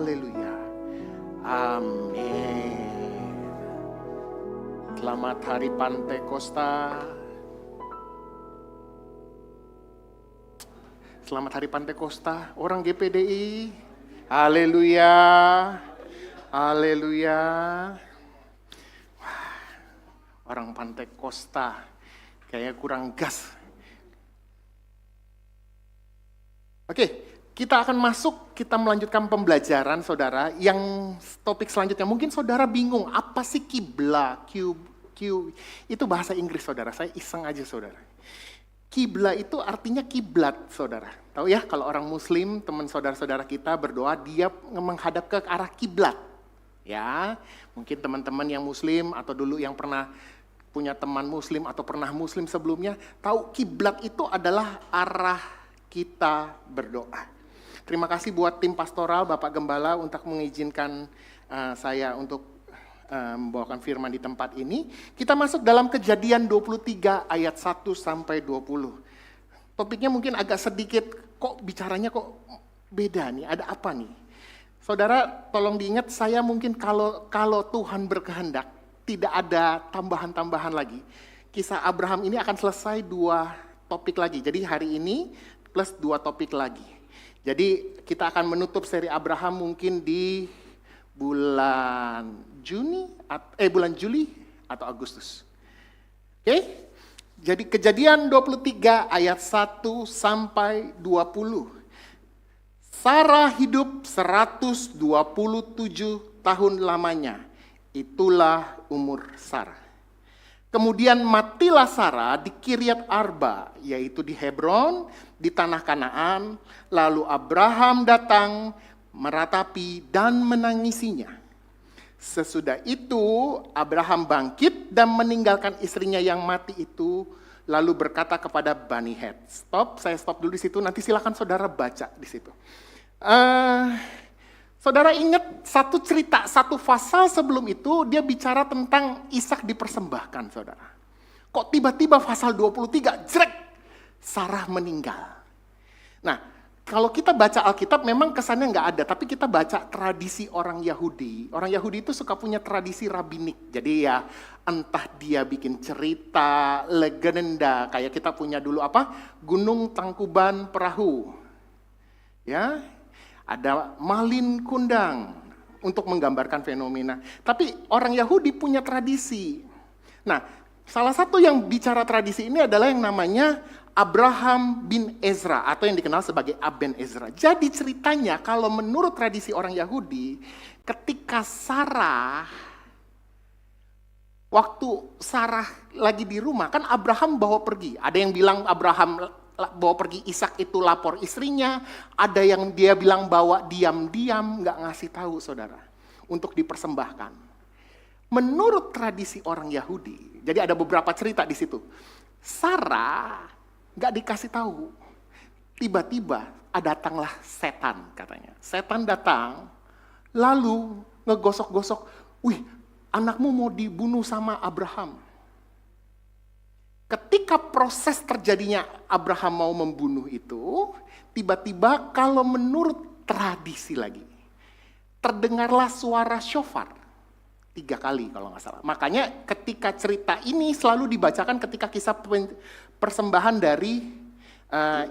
Haleluya. Amin. Selamat hari Pantekosta. Selamat hari Pantekosta, orang GPDI. Haleluya. Haleluya. Wah, orang Pantekosta kayaknya kurang gas. Oke, kita akan masuk, kita melanjutkan pembelajaran saudara. Yang topik selanjutnya, mungkin saudara bingung, apa sih kibla? Itu bahasa Inggris saudara, saya iseng aja saudara. Kibla itu artinya kiblat saudara. Tahu ya, kalau orang muslim, teman saudara-saudara kita berdoa, dia menghadap ke arah kiblat. Ya, mungkin teman-teman yang muslim atau dulu yang pernah punya teman muslim atau pernah muslim sebelumnya, tahu kiblat itu adalah arah kita berdoa. Terima kasih buat tim pastoral, Bapak Gembala untuk mengizinkan saya untuk membawakan firman di tempat ini. Kita masuk dalam Kejadian 23 ayat 1 sampai 20. Topiknya mungkin agak sedikit, kok bicaranya kok beda nih, ada apa nih? Saudara, tolong diingat, saya mungkin kalau Tuhan berkehendak, tidak ada tambahan-tambahan lagi. Kisah Abraham ini akan selesai 2 topik lagi. Jadi hari ini plus 2 topik lagi. Jadi kita akan menutup seri Abraham mungkin di bulan Juli atau Agustus. Oke? Jadi Kejadian 23 ayat 1 sampai 20. Sarah hidup 127 tahun lamanya. Itulah umur Sarah. Kemudian matilah Sarah di Kiryat Arba, yaitu di Hebron, di tanah Kanaan. Lalu Abraham datang, meratapi dan menangisinya. Sesudah itu Abraham bangkit dan meninggalkan istrinya yang mati itu, lalu berkata kepada Bani Het. Saya stop dulu di situ, nanti silakan saudara baca di situ. Saudara ingat satu cerita, satu pasal sebelum itu dia bicara tentang Ishak dipersembahkan saudara. Kok tiba-tiba pasal 23, jrek, Sarah meninggal. Nah, kalau kita baca Alkitab memang kesannya nggak ada, tapi kita baca tradisi orang Yahudi. Orang Yahudi itu suka punya tradisi rabbinik. Jadi ya entah dia bikin cerita, legenda, kayak kita punya dulu Gunung Tangkuban Perahu. Ya, ada Malin Kundang untuk menggambarkan fenomena. Tapi orang Yahudi punya tradisi. Nah, salah satu yang bicara tradisi ini adalah yang namanya Abraham bin Ezra atau yang dikenal sebagai Aben Ezra. Jadi ceritanya kalau menurut tradisi orang Yahudi, ketika waktu Sarah lagi di rumah, kan Abraham bawa pergi. Ada yang bilang Abraham bawa pergi Ishak itu lapor istrinya, ada yang dia bilang bawa diam-diam, nggak ngasih tahu saudara, untuk dipersembahkan. Menurut tradisi orang Yahudi, jadi ada beberapa cerita di situ. Sarah nggak dikasih tahu, tiba-tiba datanglah setan katanya. Setan datang, lalu ngegosok-gosok, wih anakmu mau dibunuh sama Abraham. Ketika proses terjadinya Abraham mau membunuh itu, tiba-tiba kalau menurut tradisi lagi, terdengarlah suara shofar 3 kali kalau nggak salah. Makanya ketika cerita ini selalu dibacakan ketika kisah persembahan dari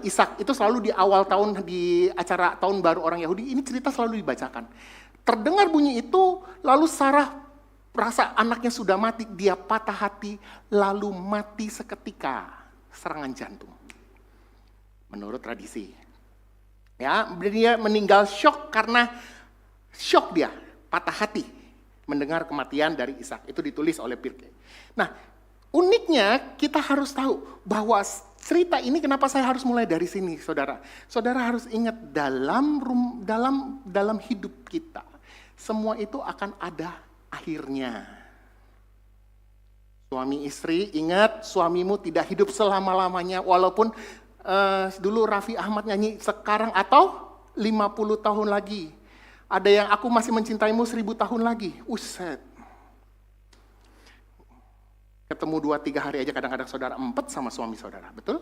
Ishak. Itu selalu di awal tahun, di acara tahun baru orang Yahudi, ini cerita selalu dibacakan. Terdengar bunyi itu, lalu Sarah rasa anaknya sudah mati, dia patah hati, lalu mati seketika, serangan jantung. Menurut tradisi. Ya, dia meninggal shock karena shock dia, patah hati mendengar kematian dari Ishak. Itu ditulis oleh Pirkei. Nah, uniknya kita harus tahu bahwa cerita ini kenapa saya harus mulai dari sini, saudara. Saudara harus ingat dalam hidup kita, semua itu akan ada akhirnya. Suami istri, ingat suamimu tidak hidup selama-lamanya, walaupun dulu Raffi Ahmad nyanyi sekarang atau 50 tahun lagi. Ada yang aku masih mencintaimu 1000 tahun lagi. Uset. Ketemu 2-3 hari aja kadang-kadang saudara empet sama suami saudara, betul?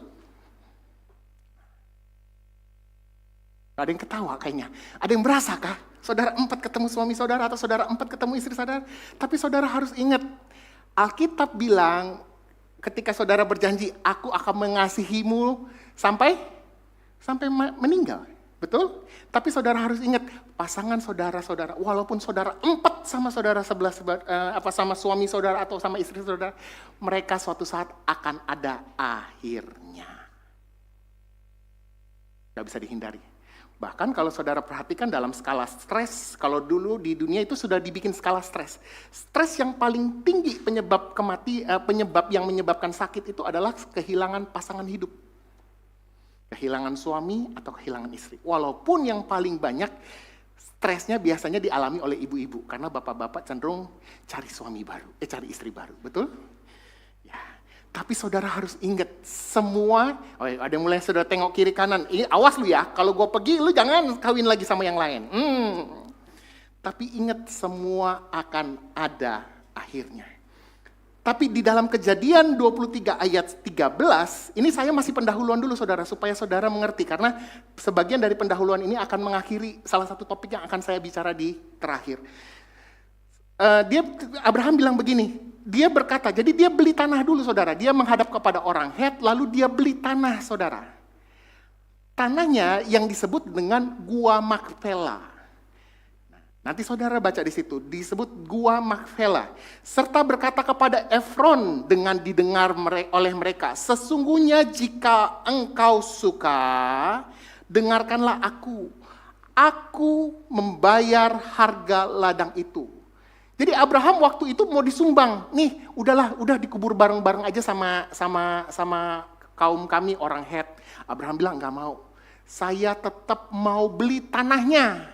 Ada yang ketawa kayaknya. Ada yang berasa kah? Saudara 4 ketemu suami saudara atau saudara 4 ketemu istri saudara. Tapi saudara harus ingat, Alkitab bilang ketika saudara berjanji, aku akan mengasihimu sampai meninggal. Betul? Tapi saudara harus ingat, pasangan saudara-saudara, walaupun saudara 4 sama saudara sama suami saudara atau sama istri saudara, mereka suatu saat akan ada akhirnya. Gak bisa dihindari. Bahkan kalau saudara perhatikan dalam skala stres, kalau dulu di dunia itu sudah dibikin skala stres. Stres yang paling tinggi penyebab yang menyebabkan sakit itu adalah kehilangan pasangan hidup. Kehilangan suami atau kehilangan istri. Walaupun yang paling banyak stresnya biasanya dialami oleh ibu-ibu. Karena bapak-bapak cenderung cari cari istri baru. Betul? Ya. Tapi saudara harus ingat semua, ada yang mulai saudara tengok kiri kanan. Awas lu ya, kalau gue pergi lu jangan kawin lagi sama yang lain. Tapi ingat semua akan ada akhirnya. Tapi di dalam Kejadian 23 ayat 13, ini saya masih pendahuluan dulu saudara, supaya saudara mengerti. Karena sebagian dari pendahuluan ini akan mengakhiri salah satu topik yang akan saya bicara di terakhir. Abraham bilang begini, dia berkata, jadi dia beli tanah dulu saudara. Dia menghadap kepada orang Het, lalu dia beli tanah saudara. Tanahnya yang disebut dengan Gua Makpela. Nanti saudara baca di situ, disebut Gua Makpela. Serta berkata kepada Efron dengan didengar oleh mereka, sesungguhnya jika engkau suka, dengarkanlah aku. Aku membayar harga ladang itu. Jadi Abraham waktu itu mau disumbang. Nih, udah dikubur bareng-bareng aja sama kaum kami orang Het. Abraham bilang enggak mau. Saya tetap mau beli tanahnya.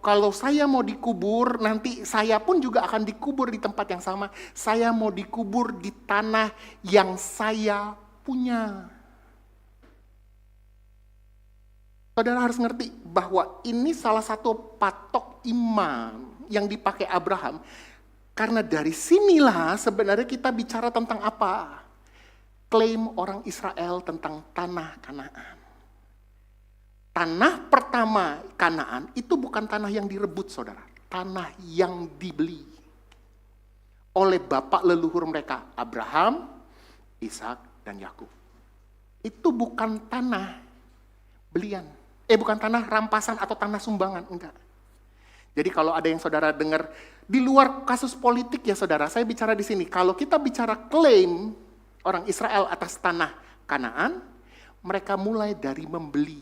Kalau saya mau dikubur, nanti saya pun juga akan dikubur di tempat yang sama. Saya mau dikubur di tanah yang saya punya. Saudara harus ngerti bahwa ini salah satu patok iman yang dipakai Abraham. Karena dari sinilah sebenarnya kita bicara tentang apa? Klaim orang Israel tentang tanah Kanaan. Tanah pertama Kanaan itu bukan tanah yang direbut saudara. Tanah yang dibeli oleh bapak leluhur mereka, Abraham, Ishak, dan Yakub. Itu bukan tanah belian. Bukan tanah rampasan atau tanah sumbangan, enggak. Jadi kalau ada yang saudara dengar di luar kasus politik ya saudara, saya bicara di sini. Kalau kita bicara klaim orang Israel atas tanah Kanaan, mereka mulai dari membeli.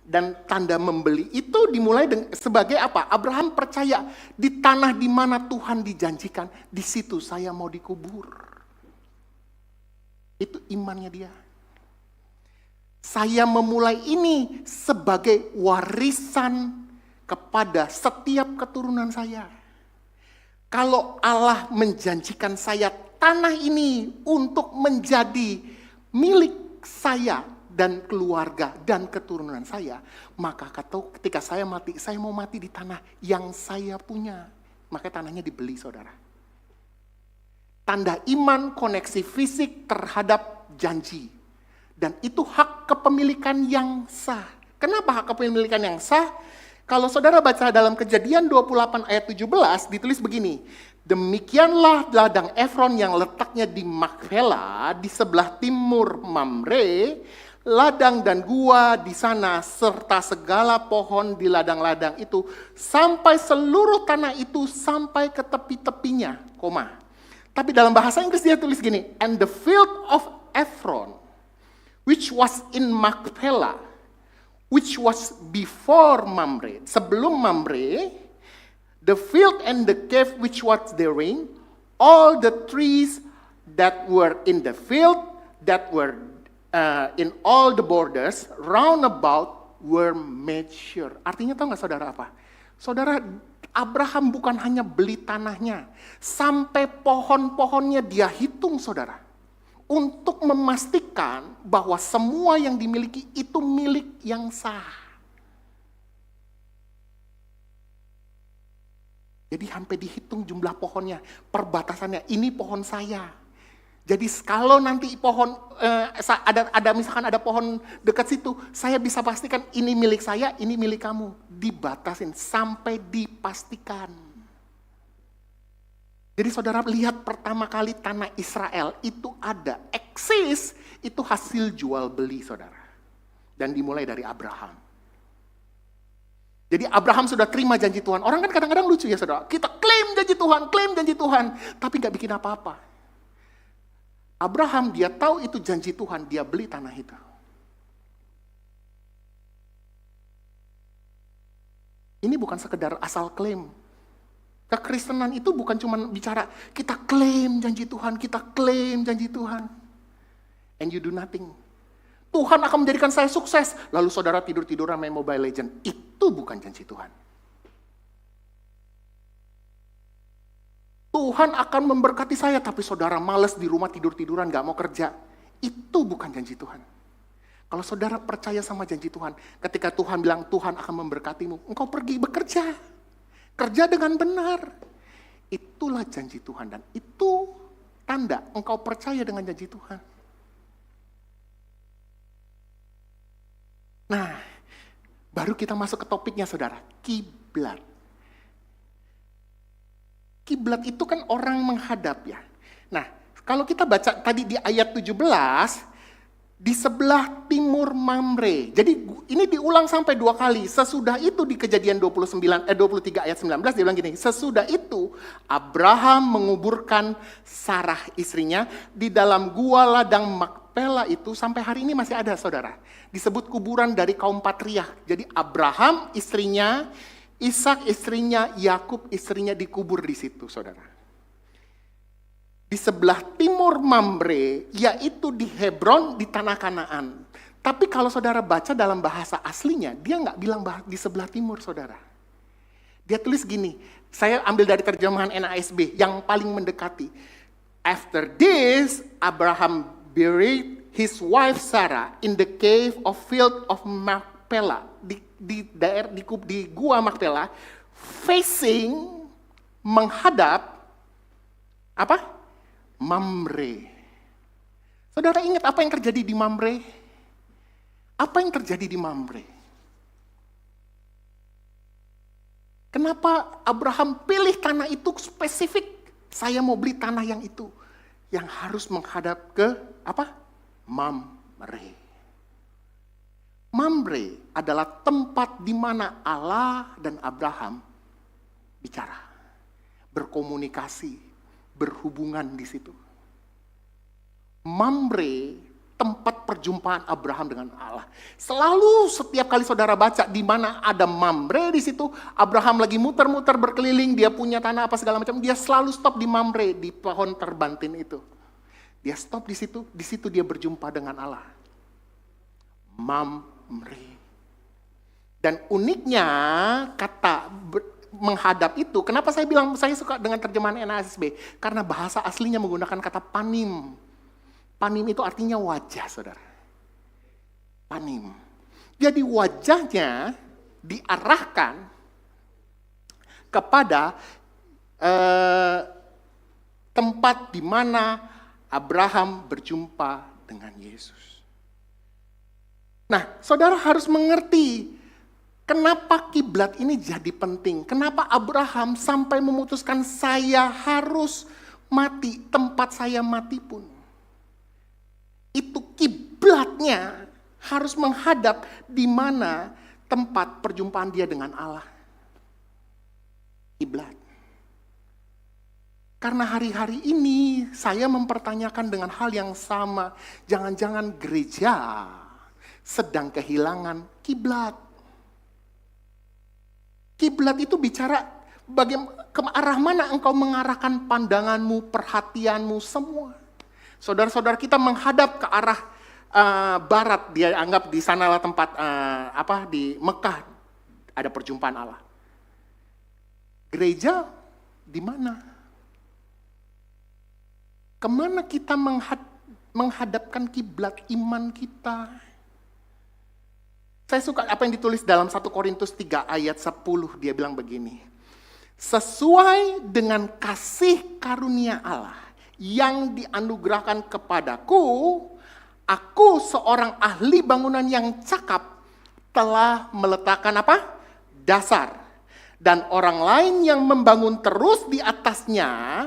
Dan tanda membeli itu dimulai sebagai apa? Abraham percaya di tanah di mana Tuhan dijanjikan, di situ saya mau dikubur. Itu imannya dia. Saya memulai ini sebagai warisan kepada setiap keturunan saya. Kalau Allah menjanjikan saya tanah ini untuk menjadi milik saya dan keluarga dan keturunan saya, maka ketika saya mati, saya mau mati di tanah yang saya punya. Maka tanahnya dibeli saudara. Tanda iman koneksi fisik terhadap janji. Dan itu hak kepemilikan yang sah. Kenapa hak kepemilikan yang sah? Kalau saudara baca dalam Kejadian 28 ayat 17 ditulis begini. Demikianlah ladang Efron yang letaknya di Makpela di sebelah timur Mamre, ladang dan gua di sana serta segala pohon di ladang-ladang itu sampai seluruh tanah itu sampai ke tepi-tepinya, koma. Tapi dalam bahasa Inggris dia tulis gini, and the field of Ephron which was in Makpela, which was before Mamre, sebelum Mamre, the field and the cave which was therein, all the trees that were in the field, that were in all the borders, round about were made sure. Artinya tahu nggak saudara apa? Saudara, Abraham bukan hanya beli tanahnya, sampai pohon-pohonnya dia hitung saudara. Untuk memastikan bahwa semua yang dimiliki itu milik yang sah. Jadi sampai dihitung jumlah pohonnya, perbatasannya, ini pohon saya. Jadi kalau nanti pohon misalkan ada pohon dekat situ, saya bisa pastikan ini milik saya, ini milik kamu. Dibatasin sampai dipastikan. Jadi saudara lihat pertama kali tanah Israel itu ada, eksis, itu hasil jual beli saudara. Dan dimulai dari Abraham. Jadi Abraham sudah terima janji Tuhan. Orang kan kadang-kadang lucu ya saudara. Kita klaim janji Tuhan. Tapi gak bikin apa-apa. Abraham dia tahu itu janji Tuhan. Dia beli tanah itu. Ini bukan sekedar asal klaim. Kekristenan itu bukan cuma bicara kita klaim janji Tuhan. And you do nothing. Tuhan akan menjadikan saya sukses. Lalu saudara tidur-tiduran main Mobile Legends. Itu bukan janji Tuhan. Tuhan akan memberkati saya. Tapi saudara malas di rumah tidur-tiduran gak mau kerja. Itu bukan janji Tuhan. Kalau saudara percaya sama janji Tuhan. Ketika Tuhan bilang Tuhan akan memberkatimu. Engkau pergi bekerja. Kerja dengan benar. Itulah janji Tuhan. Dan itu tanda engkau percaya dengan janji Tuhan. Nah, baru kita masuk ke topiknya saudara, kiblat. Kiblat itu kan orang menghadap ya. Nah, kalau kita baca tadi di ayat 17, di sebelah timur Mamre. Jadi ini diulang sampai 2 kali. Sesudah itu di Kejadian 23 ayat 19 dia bilang gini, sesudah itu Abraham menguburkan Sarah istrinya di dalam gua ladang Makpela itu sampai hari ini masih ada saudara. Disebut kuburan dari kaum patriark. Jadi Abraham istrinya, Ishak istrinya, Yakub istrinya dikubur di situ saudara. Di sebelah timur Mamre, yaitu di Hebron, di tanah Kanaan. Tapi kalau saudara baca dalam bahasa aslinya, dia nggak bilang di sebelah timur saudara. Dia tulis gini, saya ambil dari terjemahan NASB yang paling mendekati. After this, Abraham buried his wife Sarah in the cave of field of Makpela. Di gua Makpela, facing, menghadap, apa? Mamre. Saudara ingat apa yang terjadi di Mamre? Apa yang terjadi di Mamre? Kenapa Abraham pilih tanah itu spesifik? Saya mau beli tanah yang itu. Yang harus menghadap ke apa? Mamre. Mamre adalah tempat di mana Allah dan Abraham bicara, berkomunikasi, berhubungan di situ. Mamre, tempat perjumpaan Abraham dengan Allah. Selalu setiap kali saudara baca di mana ada Mamre di situ, Abraham lagi muter-muter berkeliling, dia punya tanah apa segala macam, dia selalu stop di Mamre, di pohon terbantin itu. Dia stop di situ dia berjumpa dengan Allah. Mamre. Dan uniknya kata menghadap itu, kenapa saya bilang saya suka dengan terjemahan NASB? Karena bahasa aslinya menggunakan kata panim. Panim itu artinya wajah, saudara. Panim. Jadi wajahnya diarahkan kepada tempat di mana Abraham berjumpa dengan Yesus. Nah, saudara harus mengerti kenapa kiblat ini jadi penting. Kenapa Abraham sampai memutuskan saya harus mati, tempat saya mati pun. Itu kiblatnya harus menghadap di mana tempat perjumpaan dia dengan Allah. Kiblat. Karena hari-hari ini saya mempertanyakan dengan hal yang sama. Jangan-jangan gereja sedang kehilangan kiblat. Kiblat itu bicara ke arah mana engkau mengarahkan pandanganmu, perhatianmu, semua. Saudara-saudara kita menghadap ke arah barat, dia anggap di sanalah tempat di Mekah ada perjumpaan Allah. Gereja di mana? Kemana kita menghadapkan kiblat iman kita? Saya suka apa yang ditulis dalam 1 Korintus 3 ayat 10, dia bilang begini. Sesuai dengan kasih karunia Allah yang dianugerahkan kepadaku, aku seorang ahli bangunan yang cakap telah meletakkan apa? Dasar. Dan orang lain yang membangun terus di atasnya,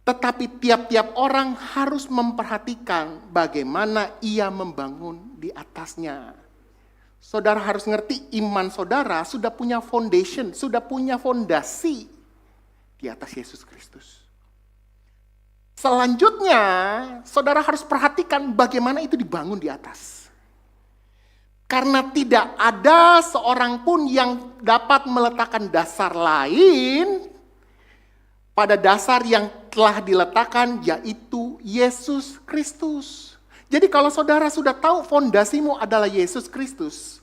tetapi tiap-tiap orang harus memperhatikan bagaimana ia membangun di atasnya. Saudara harus ngerti, iman saudara sudah punya foundation, sudah punya fondasi di atas Yesus Kristus. Selanjutnya, saudara harus perhatikan bagaimana itu dibangun di atas. Karena tidak ada seorang pun yang dapat meletakkan dasar lain pada dasar yang telah diletakkan, yaitu Yesus Kristus. Jadi kalau saudara sudah tahu fondasimu adalah Yesus Kristus,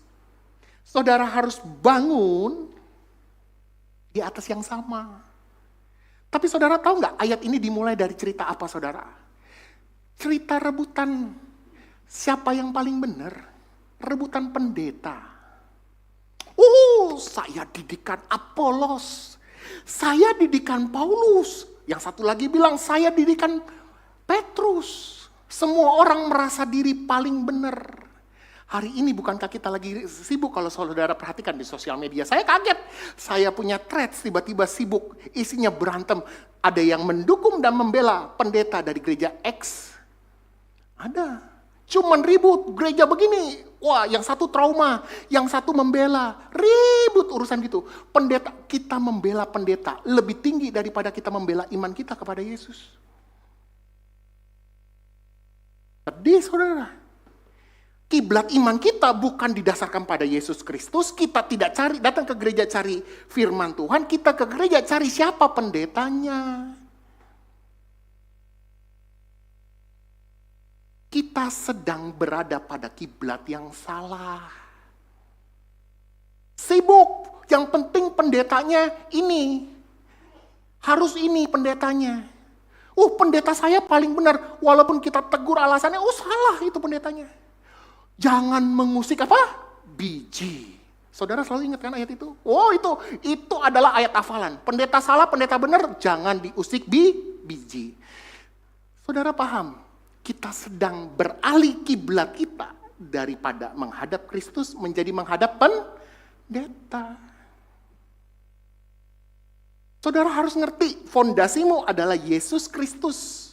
saudara harus bangun di atas yang sama. Tapi saudara tahu nggak ayat ini dimulai dari cerita apa, saudara? Cerita rebutan siapa yang paling benar? Rebutan pendeta. Saya didikan Apolos. Saya didikan Paulus. Yang satu lagi bilang saya didikan Petrus. Semua orang merasa diri paling benar. Hari ini bukankah kita lagi sibuk kalau saudara perhatikan di sosial media. Saya kaget. Saya punya threads tiba-tiba sibuk. Isinya berantem. Ada yang mendukung dan membela pendeta dari gereja X. Ada. Cuman ribut, gereja begini. Wah, yang satu trauma, yang satu membela. Ribut urusan gitu. Pendeta, kita membela pendeta lebih tinggi daripada kita membela iman kita kepada Yesus. Sedih, saudara. Kiblat iman kita bukan didasarkan pada Yesus Kristus. Kita tidak datang ke gereja cari firman Tuhan. Kita ke gereja cari siapa pendetanya. Kita sedang berada pada kiblat yang salah. Sibuk, yang penting pendetanya ini. Harus ini pendetanya. Pendeta saya paling benar. Walaupun kita tegur alasannya, salah itu pendetanya. Jangan mengusik apa? Biji. Saudara selalu ingat kan ayat itu? Itu adalah ayat hafalan. Pendeta salah, pendeta benar, jangan diusik biji. Saudara paham? Kita sedang beralih kiblat kita daripada menghadap Kristus menjadi menghadap pendeta. Saudara harus ngerti, fondasimu adalah Yesus Kristus.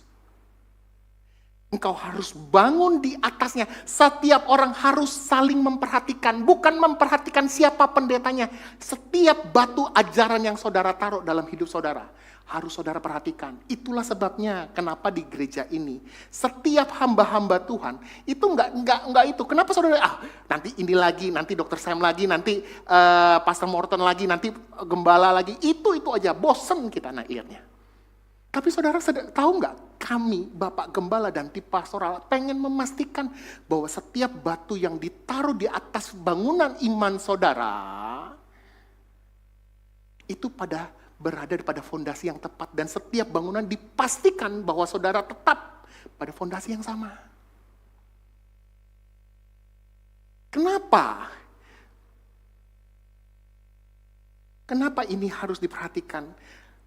Engkau harus bangun di atasnya. Setiap orang harus saling memperhatikan, bukan memperhatikan siapa pendetanya. Setiap batu ajaran yang saudara taruh dalam hidup saudara harus saudara perhatikan. Itulah sebabnya kenapa di gereja ini setiap hamba-hamba Tuhan itu enggak itu. Kenapa saudara? Nanti ini lagi, nanti Dr. Sam lagi, nanti Pastor Morton lagi, nanti gembala lagi. Itu aja bosen kita lihatnya. Tapi saudara tahu nggak? Kami, Bapak Gembala dan tim pastoral pengen memastikan bahwa setiap batu yang ditaruh di atas bangunan iman saudara itu berada pada fondasi yang tepat, dan setiap bangunan dipastikan bahwa saudara tetap pada fondasi yang sama. Kenapa? Kenapa ini harus diperhatikan?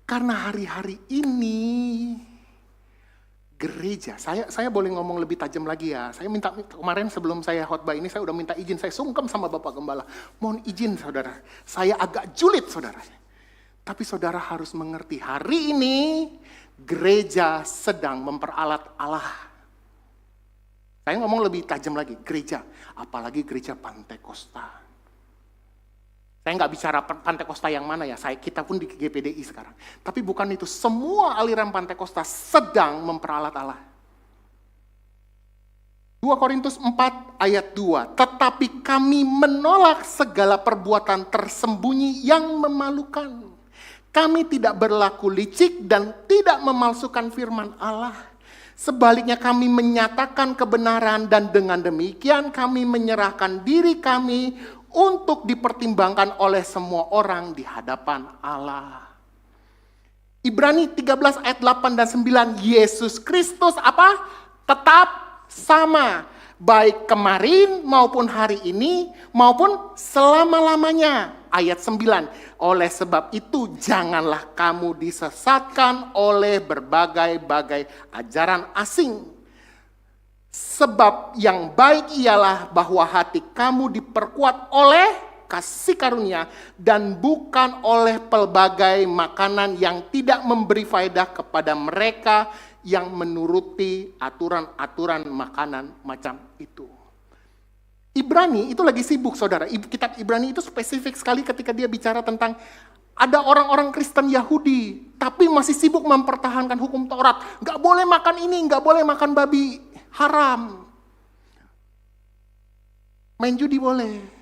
Karena hari-hari ini gereja, saya boleh ngomong lebih tajam lagi ya. Saya minta kemarin sebelum saya khotbah ini saya udah minta izin, saya sungkem sama Bapak Gembala. Mohon izin saudara, saya agak julid saudara. Tapi saudara harus mengerti, hari ini gereja sedang memperalat Allah. Saya ngomong lebih tajam lagi, gereja, apalagi gereja Pantekosta. Saya nggak bicara Pantekosta yang mana ya, kita pun di GPDI sekarang. Tapi bukan itu, semua aliran Pantekosta sedang memperalat Allah. 2 Korintus 4 ayat 2, tetapi kami menolak segala perbuatan tersembunyi yang memalukan. Kami tidak berlaku licik dan tidak memalsukan firman Allah. Sebaliknya kami menyatakan kebenaran dan dengan demikian kami menyerahkan diri kami untuk dipertimbangkan oleh semua orang di hadapan Allah. Ibrani 13 ayat 8 dan 9, Yesus Kristus apa? Tetap sama. Baik kemarin maupun hari ini maupun selama-lamanya. ayat 9. Oleh sebab itu janganlah kamu disesatkan oleh berbagai-bagai ajaran asing. Sebab yang baik ialah bahwa hati kamu diperkuat oleh kasih karunia dan bukan oleh pelbagai makanan yang tidak memberi faedah kepada mereka yang menuruti aturan-aturan makanan macam itu. Ibrani itu lagi sibuk saudara. Kitab Ibrani itu spesifik sekali ketika dia bicara tentang ada orang-orang Kristen Yahudi tapi masih sibuk mempertahankan hukum Taurat. Gak boleh makan ini, gak boleh makan babi, haram. Main judi boleh.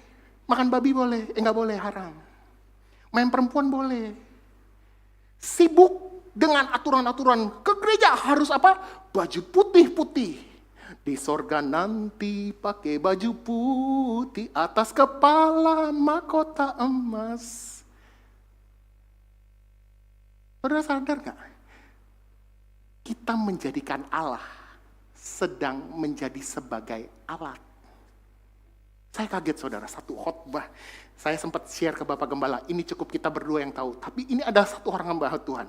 Makan babi boleh, enggak boleh, haram. Main perempuan boleh. Sibuk dengan aturan-aturan. Ke gereja harus apa? Baju putih-putih. Di sorga nanti pakai baju putih. Atas kepala mahkota emas. Saudara sadar gak? Kita menjadikan Allah sedang menjadi sebagai alat. Saya kaget saudara, satu khotbah. Saya sempat share ke Bapak Gembala, ini cukup kita berdua yang tahu. Tapi ini ada satu orang hamba Tuhan.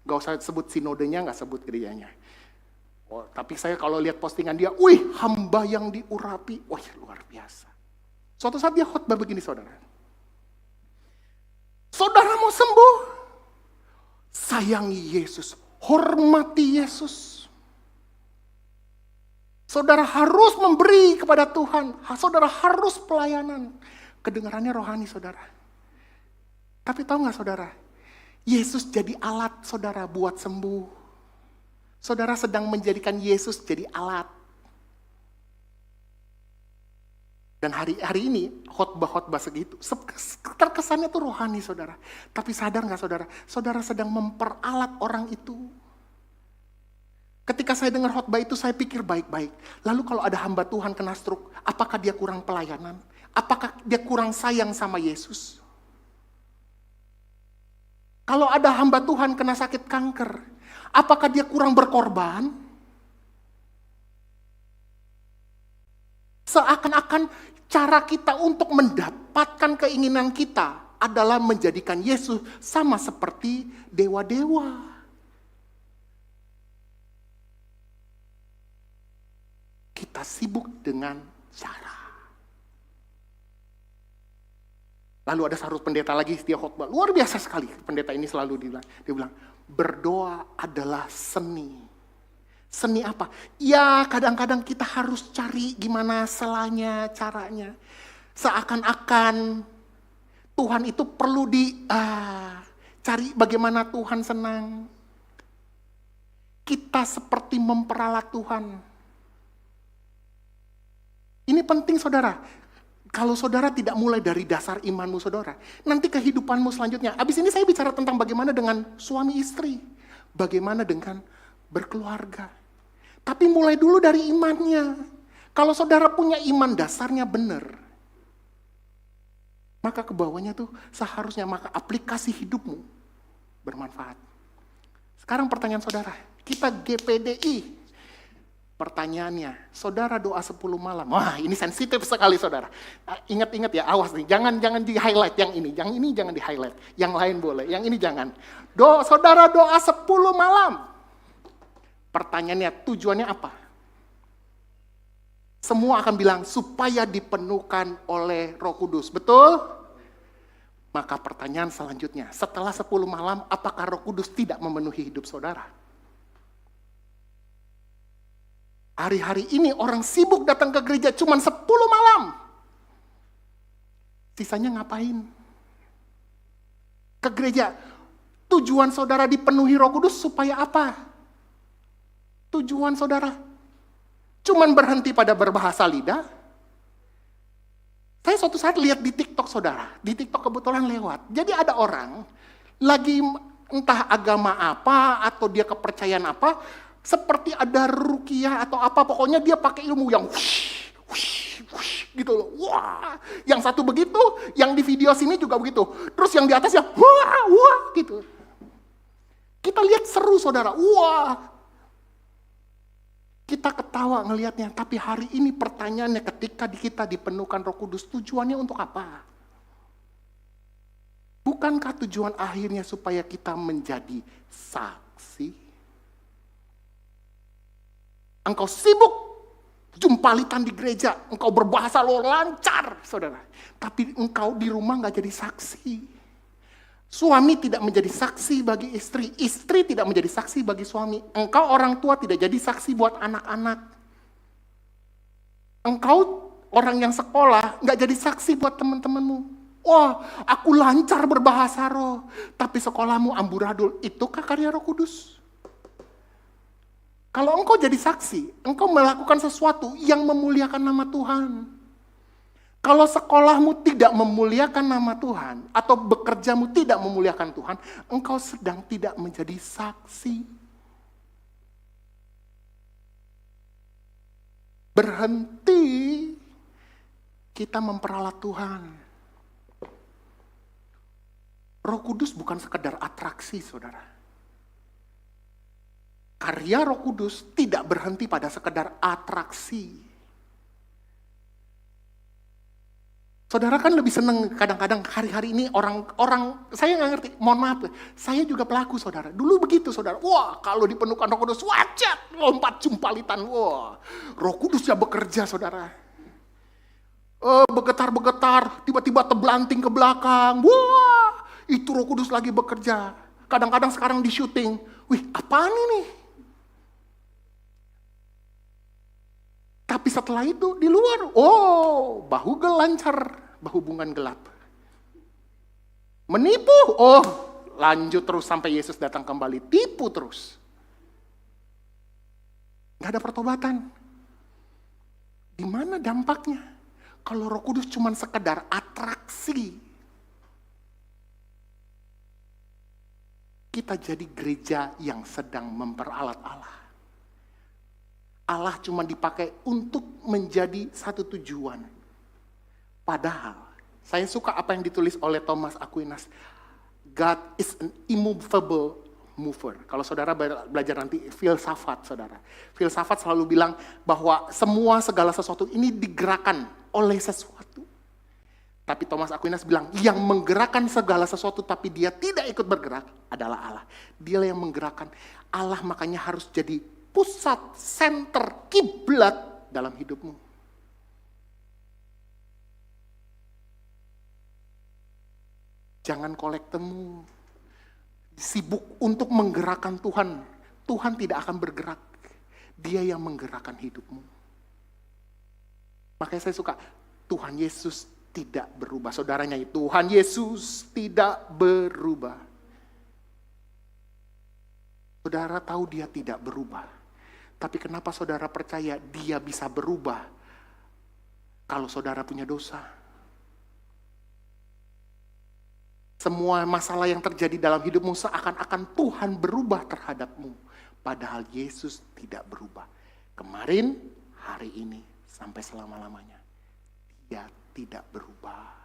Gak usah sebut sinodenya, gak sebut gerejanya. Oh, tapi saya kalau lihat postingan dia, wih hamba yang diurapi. Wah luar biasa. Suatu saat dia khotbah begini saudara. Saudara mau sembuh? Sayangi Yesus, hormati Yesus. Saudara harus memberi kepada Tuhan. Saudara harus pelayanan. Kedengarannya rohani saudara. Tapi tahu gak saudara? Yesus jadi alat saudara buat sembuh. Saudara sedang menjadikan Yesus jadi alat. Dan hari ini khotbah-khotbah segitu. Terkesannya tuh rohani saudara. Tapi sadar gak saudara? Saudara sedang memperalat orang itu. Ketika saya dengar khotbah itu, saya pikir baik-baik. Lalu kalau ada hamba Tuhan kena stroke, apakah dia kurang pelayanan? Apakah dia kurang sayang sama Yesus? Kalau ada hamba Tuhan kena sakit kanker, apakah dia kurang berkorban? Seakan-akan cara kita untuk mendapatkan keinginan kita adalah menjadikan Yesus sama seperti dewa-dewa. Kita sibuk dengan cara. Lalu ada seorang pendeta lagi, dia khotbah. Luar biasa sekali. Pendeta ini selalu dia bilang, berdoa adalah seni. Seni apa? Ya kadang-kadang kita harus cari gimana selanya, caranya. Seakan-akan Tuhan itu perlu cari bagaimana Tuhan senang. Kita seperti memperalat Tuhan. Ini penting saudara. Kalau saudara tidak mulai dari dasar imanmu saudara, nanti kehidupanmu selanjutnya. Abis ini saya bicara tentang bagaimana dengan suami istri. Bagaimana dengan berkeluarga. Tapi mulai dulu dari imannya. Kalau saudara punya iman dasarnya benar, maka kebawahnya tuh seharusnya maka aplikasi hidupmu bermanfaat. Sekarang pertanyaan saudara, kita GPDI. Pertanyaannya, saudara doa 10 malam. Wah, ini sensitif sekali saudara. Ingat-ingat ya, awas nih. Jangan di-highlight yang ini. Yang ini jangan di-highlight. Yang lain boleh, yang ini jangan. Saudara doa 10 malam. Pertanyaannya, tujuannya apa? Semua akan bilang, supaya dipenuhkan oleh Roh Kudus. Betul? Maka pertanyaan selanjutnya, setelah 10 malam, apakah Roh Kudus tidak memenuhi hidup saudara? Hari-hari ini orang sibuk datang ke gereja cuma 10 malam. Sisanya ngapain? Ke gereja. Tujuan saudara dipenuhi Roh Kudus supaya apa? Tujuan saudara cuman berhenti pada berbahasa lidah. Saya suatu saat lihat di TikTok saudara. Di TikTok kebetulan lewat. Jadi ada orang lagi entah agama apa atau dia kepercayaan apa, seperti ada ruqyah atau apa, pokoknya dia pakai ilmu yang wush, wush, wush, gitu loh. Wah, yang satu begitu, yang di video sini juga begitu. Terus yang di atas ya wah, wah gitu. Kita lihat seru saudara, wah. Kita ketawa ngelihatnya, tapi hari ini pertanyaannya ketika kita dipenuhkan Roh Kudus, tujuannya untuk apa? bukankah tujuan akhirnya supaya kita menjadi saksi? Engkau sibuk jumpalitan di gereja, engkau berbahasa lo lancar, saudara. Tapi engkau di rumah gak jadi saksi. Suami tidak menjadi saksi bagi istri, istri tidak menjadi saksi bagi suami. Engkau orang tua tidak jadi saksi buat anak-anak. Engkau orang yang sekolah gak jadi saksi buat teman-temanmu. Wah, aku lancar berbahasa roh, tapi sekolahmu amburadul. Itukah karya Roh Kudus? Kalau engkau jadi saksi, engkau melakukan sesuatu yang memuliakan nama Tuhan. Kalau sekolahmu tidak memuliakan nama Tuhan, atau bekerjamu tidak memuliakan Tuhan, engkau sedang tidak menjadi saksi. Berhenti kita memperalat Tuhan. Roh Kudus bukan sekedar atraksi, saudara. Karya Roh Kudus tidak berhenti pada sekedar atraksi. Saudara kan lebih seneng kadang-kadang hari-hari ini orang saya nggak ngerti, mohon maaf, saya juga pelaku, saudara. Dulu begitu, saudara. Wah, kalau dipenuhkan Roh Kudus, wajat, lompat jumpalitan. Wah, Roh Kudus ya bekerja, saudara. Bergetar-bergetar, tiba-tiba terbelanting ke belakang. Wah, itu Roh Kudus lagi bekerja. Kadang-kadang sekarang di syuting, wih, apaan ini? Tapi setelah itu di luar, oh, bahu lancar, berhubungan gelap. Menipu, oh, lanjut terus sampai Yesus datang kembali, tipu terus. Gak ada pertobatan. Di mana dampaknya? Kalau Roh Kudus cuma sekedar atraksi, kita jadi gereja yang sedang memperalat Allah. Allah cuma dipakai untuk menjadi satu tujuan. Padahal, saya suka apa yang ditulis oleh Thomas Aquinas. God is an immovable mover. Kalau saudara belajar nanti filsafat, saudara. Filsafat selalu bilang bahwa segala sesuatu ini digerakkan oleh sesuatu. Tapi Thomas Aquinas bilang, yang menggerakkan segala sesuatu tapi dia tidak ikut bergerak adalah Allah. Dialah yang menggerakkan. Allah makanya harus jadi pusat, center, kiblat dalam hidupmu. Jangan kolek temu. Sibuk untuk menggerakkan Tuhan. Tuhan tidak akan bergerak. Dia yang menggerakkan hidupmu. Makanya saya suka, Tuhan Yesus tidak berubah. Saudara nyanyi, Tuhan Yesus tidak berubah. Saudara tahu dia tidak berubah. Tapi kenapa saudara percaya dia bisa berubah kalau saudara punya dosa? Semua masalah yang terjadi dalam hidupmu seakan-akan Tuhan berubah terhadapmu. Padahal Yesus tidak berubah. Kemarin, hari ini, sampai selama-lamanya. Dia tidak berubah.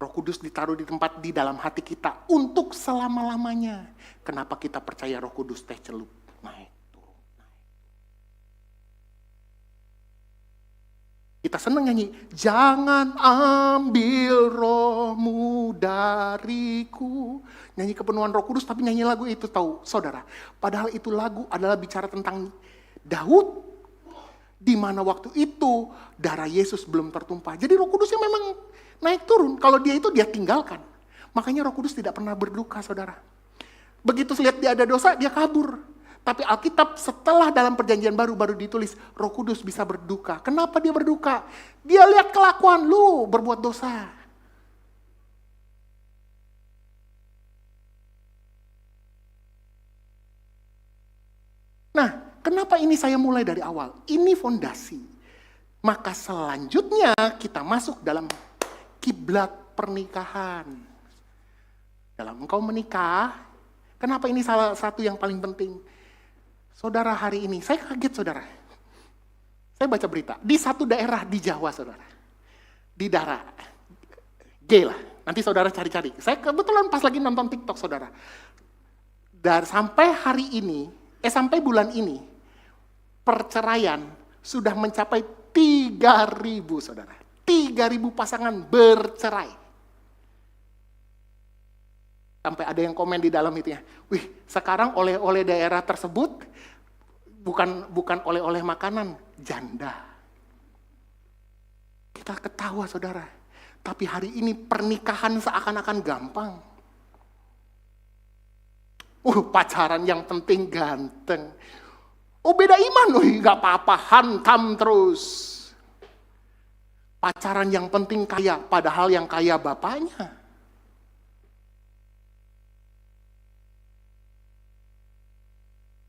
Roh Kudus ditaruh di tempat di dalam hati kita untuk selama-lamanya. Kenapa kita percaya Roh Kudus teh celup? Naik, turun, naik. Kita senang nyanyi, jangan ambil rohmu dariku. Nyanyi kepenuhan Roh Kudus tapi nyanyi lagu itu, tahu saudara. Padahal itu lagu adalah bicara tentang Daud. Di mana waktu itu darah Yesus belum tertumpah. Jadi Roh Kudusnya memang naik turun. Kalau dia itu dia tinggalkan. Makanya Roh Kudus tidak pernah berduka, saudara. Begitu lihat dia ada dosa, dia kabur. Tapi Alkitab setelah dalam perjanjian baru ditulis, Roh Kudus bisa berduka. Kenapa dia berduka? Dia lihat kelakuan lu berbuat dosa. Nah, kenapa ini saya mulai dari awal? Ini fondasi. Maka selanjutnya kita masuk dalam kiblat pernikahan. Dalam engkau menikah, kenapa ini salah satu yang paling penting? Saudara, hari ini, saya kaget saudara. Saya baca berita, di satu daerah di Jawa saudara. Di daerah, G lah, nanti saudara cari-cari. Saya kebetulan pas lagi nonton TikTok saudara. Dan sampai hari ini, sampai bulan ini, perceraian sudah mencapai 3.000 saudara. 3.000. 3.000 pasangan bercerai. Sampai ada yang komen di dalam itu ya, wih sekarang oleh-oleh daerah tersebut bukan oleh-oleh makanan, janda. Kita ketawa saudara, tapi hari ini pernikahan seakan-akan gampang. Pacaran yang penting ganteng. Beda iman, gak apa-apa, hantam terus. Pacaran yang penting kaya, padahal yang kaya bapaknya.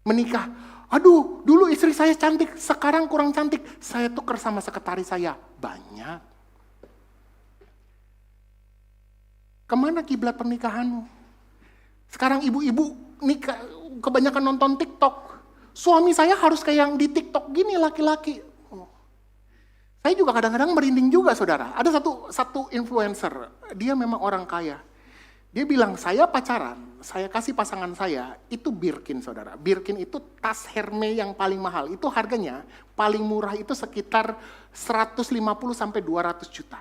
Menikah, aduh dulu istri saya cantik, sekarang kurang cantik. Saya tuker sama sekretaris saya, banyak. Kemana kiblat pernikahanmu? Sekarang ibu-ibu nikah, kebanyakan nonton TikTok. Suami saya harus kayak yang di TikTok gini laki-laki. Saya juga kadang-kadang merinding juga saudara. Ada satu influencer, dia memang orang kaya. Dia bilang, saya pacaran, saya kasih pasangan saya, itu Birkin saudara. Birkin itu tas Hermes yang paling mahal. Itu harganya paling murah itu sekitar 150 sampai 200 juta.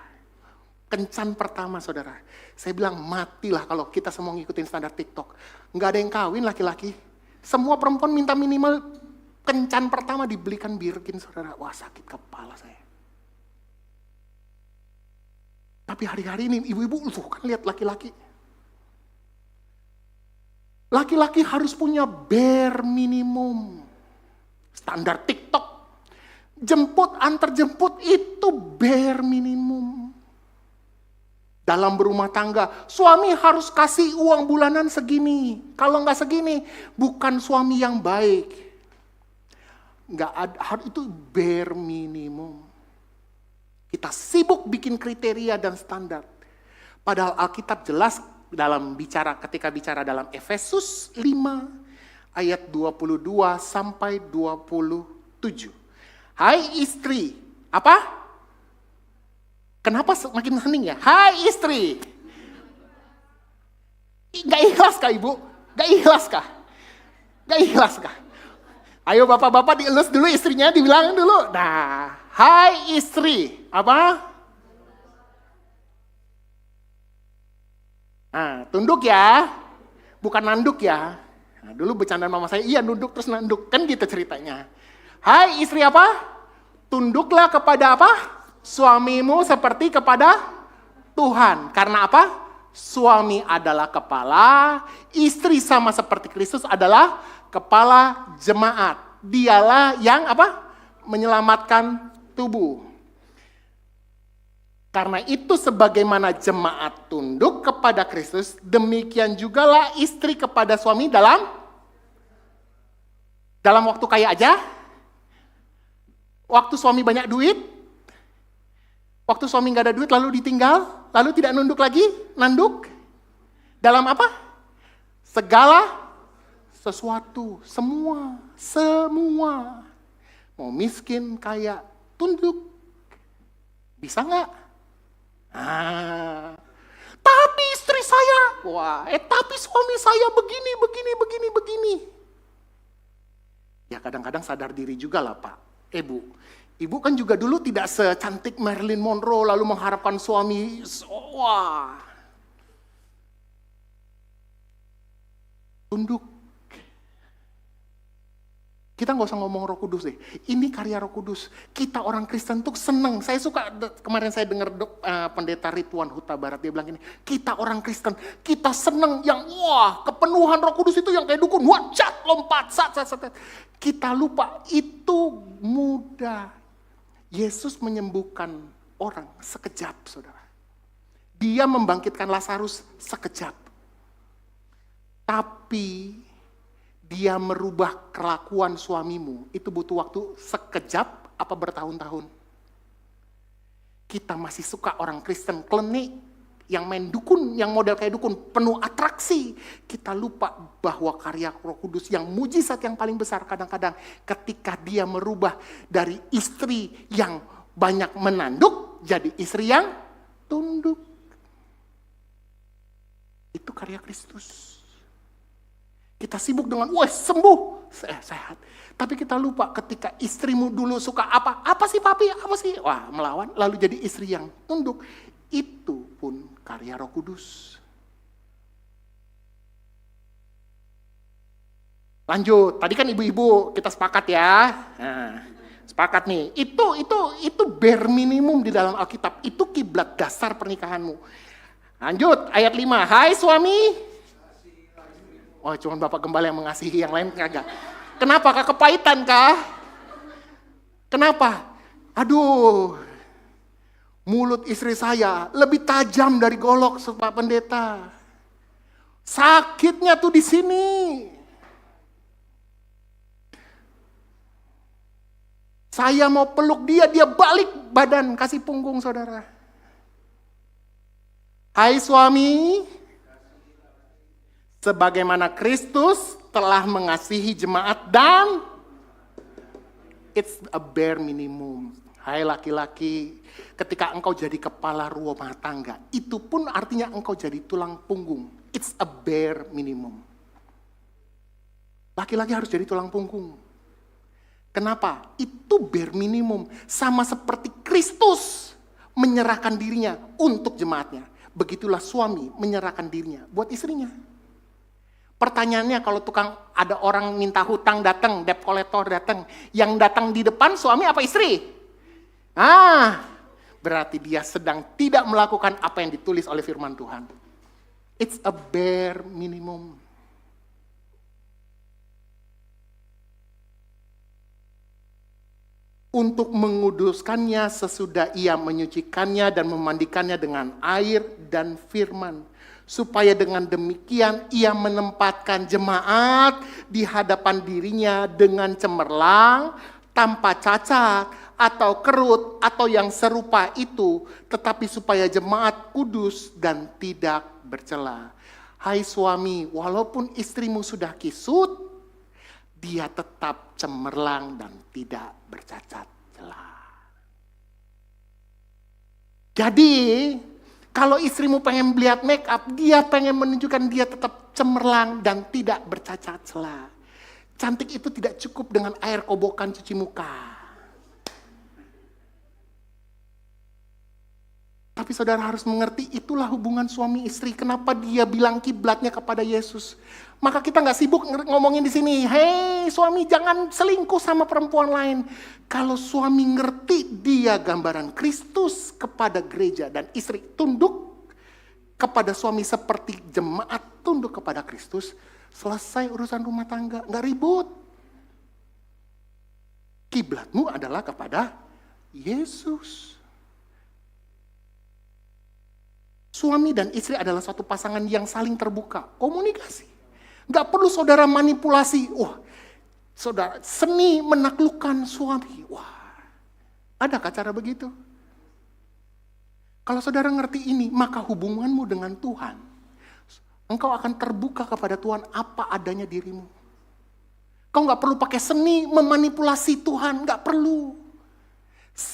Kencan pertama saudara. Saya bilang, matilah kalau kita semua ngikutin standar TikTok. Nggak ada yang kawin laki-laki. Semua perempuan minta minimal kencan pertama dibelikan Birkin saudara. Wah sakit kepala saya. Tapi hari-hari ini ibu-ibu tuh kan lihat laki-laki. Laki-laki harus punya bare minimum. Standar TikTok. Jemput, antar jemput itu bare minimum. Dalam berumah tangga, suami harus kasih uang bulanan segini. Kalau nggak segini, bukan suami yang baik. Nggak ada, itu bare minimum. Kita sibuk bikin kriteria dan standar. Padahal Alkitab jelas ketika bicara dalam Efesus 5 ayat 22 sampai 27. Hai istri, apa? Kenapa makin hening ya? Hai istri. Gak ikhlas kah ibu? Gak ikhlas kah? Gak ikhlas kah? Ayo bapak-bapak dielus dulu istrinya, dibilangin dulu. Nah, hai istri. Apa? Nah, tunduk ya. Bukan nanduk ya. Nah, dulu bercanda mama saya, iya nunduk terus nanduk. Kan gitu ceritanya. Hai istri apa? Tunduklah kepada apa? Suamimu seperti kepada Tuhan. Karena apa? Suami adalah kepala, istri sama seperti Kristus adalah kepala jemaat. Dialah yang apa? Menyelamatkan tubuh. Karena itu sebagaimana jemaat tunduk kepada Kristus, demikian jugalah istri kepada suami dalam waktu kaya aja. Waktu suami banyak duit, waktu suami nggak ada duit lalu ditinggal, lalu tidak nunduk lagi, nanduk. Dalam apa? Segala sesuatu, semua. Mau miskin, kaya, tunduk. Bisa nggak? Tapi istri saya, tapi suami saya begini. Ya kadang-kadang sadar diri juga lah Pak. Ibu kan juga dulu tidak secantik Marilyn Monroe lalu mengharapkan suami. Tunduk. Kita nggak usah ngomong Roh Kudus deh. Ini karya Roh Kudus. Kita orang Kristen tuh seneng. Saya suka, kemarin saya dengar pendeta Ridwan Huta Barat, dia bilang gini, kita orang Kristen, kita seneng yang kepenuhan Roh Kudus itu yang kayak dukun, lompat, sat. Kita lupa, itu mudah. Yesus menyembuhkan orang sekejap, saudara. Dia membangkitkan Lazarus sekejap. Tapi dia merubah kelakuan suamimu, itu butuh waktu sekejap apa bertahun-tahun. Kita masih suka orang Kristen klenik, yang main dukun, yang model kayak dukun, penuh atraksi. Kita lupa bahwa karya Roh Kudus yang mujizat yang paling besar kadang-kadang ketika dia merubah dari istri yang banyak menanduk, jadi istri yang tunduk. Itu karya Kristus. Kita sibuk dengan, wah sembuh, sehat. Tapi kita lupa ketika istrimu dulu suka apa? Apa sih papi? Apa sih? Wah, melawan, lalu jadi istri yang tunduk. Itu pun karya Roh Kudus. Lanjut, tadi kan ibu-ibu kita sepakat ya. Nah, sepakat nih. Itu bare minimum di dalam Alkitab. Itu kiblat dasar pernikahanmu. Lanjut, ayat 5. Hai suami. Oh, cuma Bapak Gembala yang mengasihi, yang lain kagak. Kenapa? Kak, kepahitan kah? Kenapa? Aduh, mulut istri saya lebih tajam dari golok Pak Pendeta. Sakitnya tuh di sini. Saya mau peluk dia, dia balik badan, kasih punggung saudara. Hai suami, sebagaimana Kristus telah mengasihi jemaat dan it's a bare minimum. Hai laki-laki, ketika engkau jadi kepala rumah tangga, itu pun artinya engkau jadi tulang punggung. It's a bare minimum. Laki-laki harus jadi tulang punggung. Kenapa? Itu bare minimum. Sama seperti Kristus menyerahkan dirinya untuk jemaatnya. Begitulah suami menyerahkan dirinya buat istrinya. Pertanyaannya kalau ada orang minta hutang datang, debt collector datang. Yang datang di depan suami apa istri? Berarti dia sedang tidak melakukan apa yang ditulis oleh firman Tuhan. It's a bare minimum. Untuk menguduskannya sesudah ia menyucikannya dan memandikannya dengan air dan firman. Supaya dengan demikian ia menempatkan jemaat di hadapan dirinya dengan cemerlang, tanpa cacat, atau kerut, atau yang serupa itu. Tetapi supaya jemaat kudus dan tidak bercela. Hai suami, walaupun istrimu sudah kisut, dia tetap cemerlang dan tidak bercacat celah. Jadi, kalau istrimu pengen lihat make up, dia pengen menunjukkan dia tetap cemerlang dan tidak bercacat celah. Cantik itu tidak cukup dengan air kobokan cuci muka. Tapi saudara harus mengerti, itulah hubungan suami istri. Kenapa dia bilang kiblatnya kepada Yesus? Maka kita nggak sibuk ngomongin di sini, hei suami jangan selingkuh sama perempuan lain. Kalau suami ngerti dia gambaran Kristus kepada gereja dan istri tunduk kepada suami seperti jemaat tunduk kepada Kristus, selesai urusan rumah tangga, nggak ribut. Kiblatmu adalah kepada Yesus. Suami dan istri adalah satu pasangan yang saling terbuka, komunikasi. Gak perlu saudara manipulasi. Wah, saudara seni menaklukkan suami. Wah, adakah cara begitu? Kalau saudara ngerti ini, maka hubunganmu dengan Tuhan, engkau akan terbuka kepada Tuhan apa adanya dirimu. Kau gak perlu pakai seni memanipulasi Tuhan, gak perlu.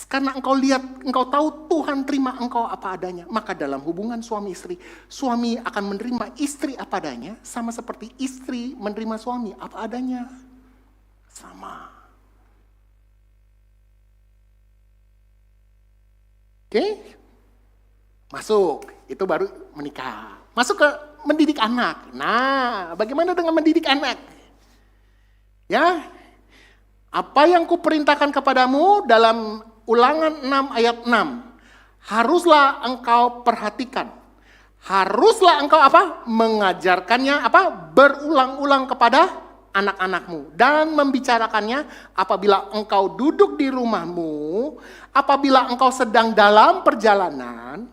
Karena engkau lihat, engkau tahu Tuhan terima engkau apa adanya. Maka dalam hubungan suami istri, suami akan menerima istri apa adanya, sama seperti istri menerima suami apa adanya. Sama. Oke? Masuk, itu baru menikah. Masuk ke mendidik anak. Nah, bagaimana dengan mendidik anak? Ya, apa yang kuperintahkan kepadamu dalam Ulangan 6 ayat 6. Haruslah engkau perhatikan. Haruslah engkau apa? Mengajarkannya apa? Berulang-ulang kepada anak-anakmu. Dan membicarakannya apabila engkau duduk di rumahmu. Apabila engkau sedang dalam perjalanan.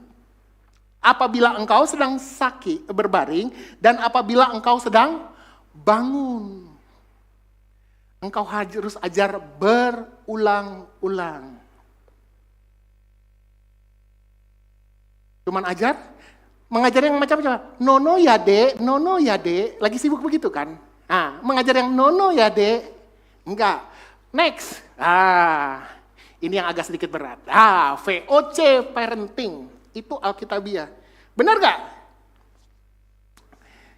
Apabila engkau sedang sakit, berbaring. Dan apabila engkau sedang bangun. Engkau harus ajar berulang-ulang. Cuman ajar? Mengajar yang macam-macam. Nono ya dek, nono ya dek. Lagi sibuk begitu kan? Mengajar yang nono ya dek. Enggak. Next. Ini yang agak sedikit berat. VOC parenting. Itu Alkitabiah. Benar gak?